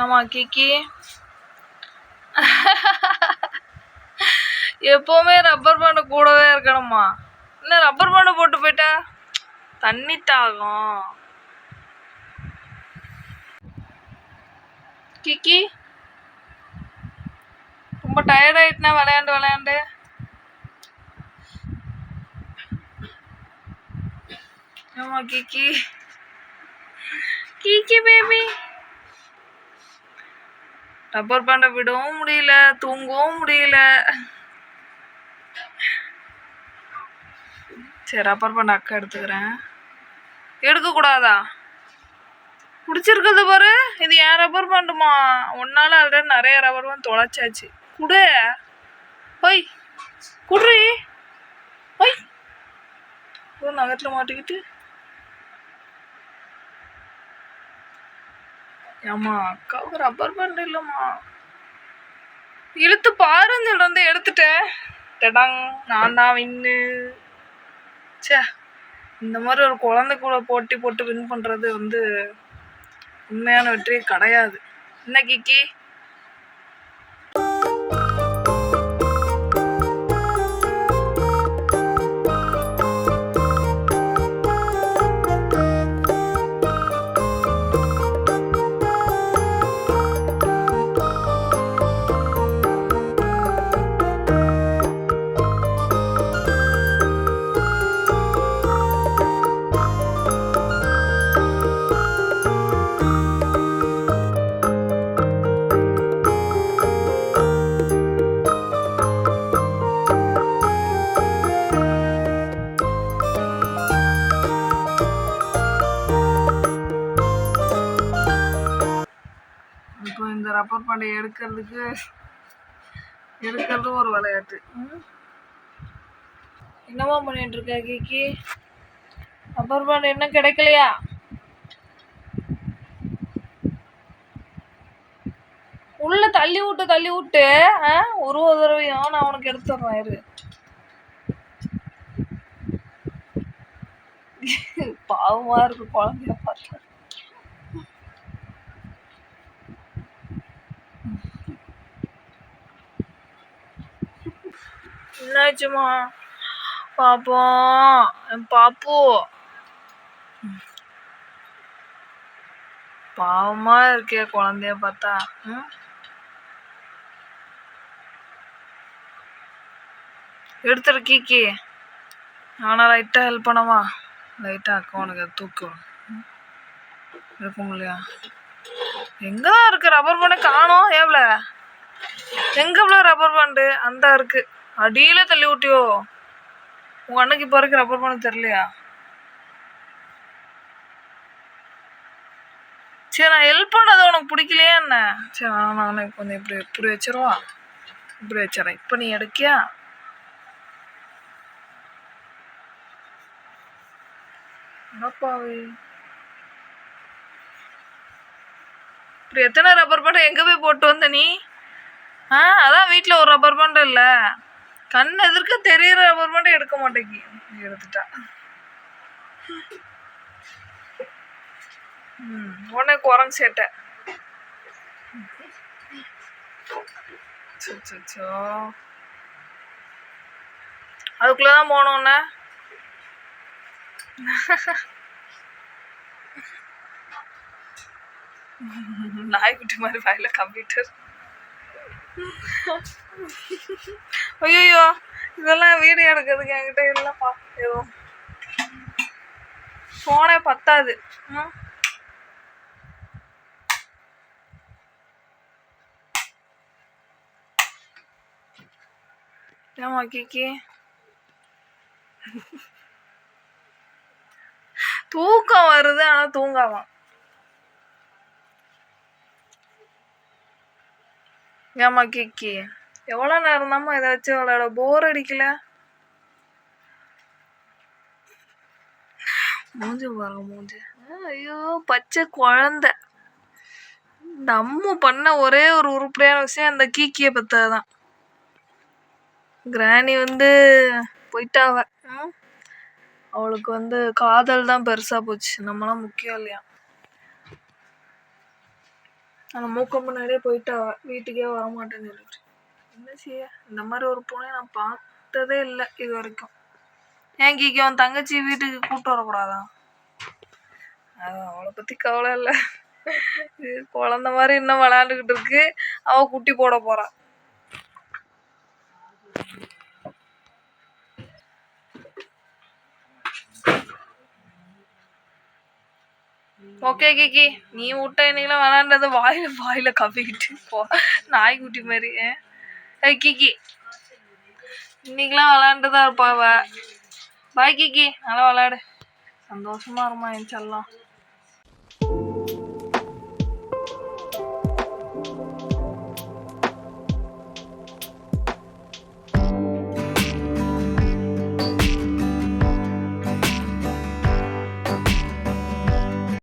ஆமா கிக்கி. எப்பவுமே rubber band கூடவே இருக்கணுமா? என்ன ரப்பர் பேண்ட் போட்டு போயிட்டா தண்ணி தாகம். கிக்கி ரொம்ப டயர்ட் ஆயிட்டுனா விளையாண்டு. ஆமா கிக்கி. கிக்கி பேபி ரப்பர் பேண்டை விடவும் முடியல, தூங்கவும் முடியல. சரி ரப்பர் பேண்ட் அக்கா எடுத்துக்கிறேன். எடுக்க கூடாதா? பிடிச்சிருக்குது பாரு. இது ஏன் ரப்பர் பேண்டுமா? ஒன்னால ஆல்ரெடி நிறைய ரப்பர் பேண்ட் தொலைச்சாச்சு. குடு. ஒய் குடுறி. ஒய் ஒரு நகத்துல மாட்டிக்கிட்டு. ஏம்மா அக்காவுக்கு ரப்பர் பேண்ட் இல்லைம்மா. இழுத்து பாருன்னு சொல்றது எடுத்துட்டேன். டடாங், நான் தான் வின்னு. சே, இந்த மாதிரி ஒரு குழந்தை கூட போட்டி போட்டு வின் பண்ணுறது வந்து உண்மையான வெற்றி கிடையாது. என்ன கிக்கி? இப்போ இந்த ரப்பர் பேண்டை எடுக்கிறது ஒரு விளையாட்டு. என்னவா பண்ணிட்டு இருக்க கிக்கி? ரப்பர் பேண்ட் என்ன கிடைக்கலையா? உள்ள தள்ளி விட்டு ஒரு தடவையும் நான் உனக்கு எடுத்துடுறேன். இரு. பாவமா இருக்கு குழந்தைய பார்த்தா. என்னாச்சுமா? பாப்போம் பாப்பு. பாவமா இருக்கே குழந்தைய பார்த்தா. எடுத்துரு கிக்கி. ஆனால் லைட்டாக ஹெல்ப் பண்ணவா? லைட்டாக அக்கா உனக்கு தூக்கும் இருக்கும் இல்லையா? எங்கதான் இருக்கு ரப்பர் பேண்டை காணோம். எவ்வளோ எங்க எவ்வளோ ரப்பர் பேண்டு அந்த இருக்கு. அடியில தள்ளி விட்டியோ? உங்க அண்ணனுக்கு இப்போ வரைக்கும் ரப்பர் பேண்ட் தெரியலையா? சரி நான் ஹெல்ப் பண்ணது உனக்கு பிடிக்கலையா என்ன? சரி நான் கொஞ்சம் இப்படி வச்சிருவா. இப்படி வச்சிடறேன். இப்போ நீ எடுக்கியா? அப்பாவே இப்படி எத்தனை ரப்பர் பேண்டை எங்க போய் போட்டு வந்த நீ? அதான் வீட்டில் ஒரு ரப்பர் பேண்டு இல்லை. கண் எதிர்க்க தெரியிற ரப்பர் பேண்டை எடுக்க மாட்டேங்கி. எடுத்துட்டா. உடனே குரங்கு சேட்டை. சோ அதுக்குள்ளதான் போனோன்னு நாய்க்குட்டி மாதிரி வாயில கம்ப்யூட்டர். ஐயோ இதெல்லாம் வீடியோ எடுக்கிறதுக்கு என்கிட்ட இல்லைப்பா. ஏதோ போனே பத்தாது. ஏமா கிக்கி தூக்கம் வருது ஆனா தூங்காமா. ஏமா கிக்கி எவ்வளோ நேரம் தாம்மா இதை வச்சு விளையாட? போர் அடிக்கல? மூஞ்சி பாருங்க மூஞ்சி. ஐயோ பச்சை குழந்தை. இந்த அம்மு பண்ண ஒரே ஒரு உருப்படியான விஷயம் அந்த கீக்கியை பத்ததான். கிராணி வந்து போயிட்டாவ. அவளுக்கு வந்து காதல் தான் பெருசா போச்சு. நம்மளாம் முக்கியம் இல்லையா? அந்த மூக்க முன்னாடியே போயிட்டா வீட்டுக்கே வர மாட்டேன்னு சொல்லிட்டு. என்ன செய்ய, இந்த மாதிரி ஒரு பூனை நான் பார்த்ததே இல்லை இது வரைக்கும். ஏன் கீக்கி அவன் தங்கச்சி வீட்டுக்கு கூப்பிட்டு வரக்கூடாதா? அவளை பற்றி கவலை இல்லை. குழந்த மாதிரி இன்னும் விளையாண்டுக்கிட்டு இருக்கு. அவள் குட்டி போட போகிறான். ஓகே கிக்கி, நீ விட்ட இன்னைக்கெல்லாம் விளையாண்டது வாயில கப்பிக்கிட்டு போ, நாய்க்குட்டி மாதிரி. கிக்கி இன்னைக்கெல்லாம் விளையாண்டுதா இருப்பாவ. பாய் கிக்கி, நல்லா விளையாடு, சந்தோஷமா இருமா என் செல்லம்.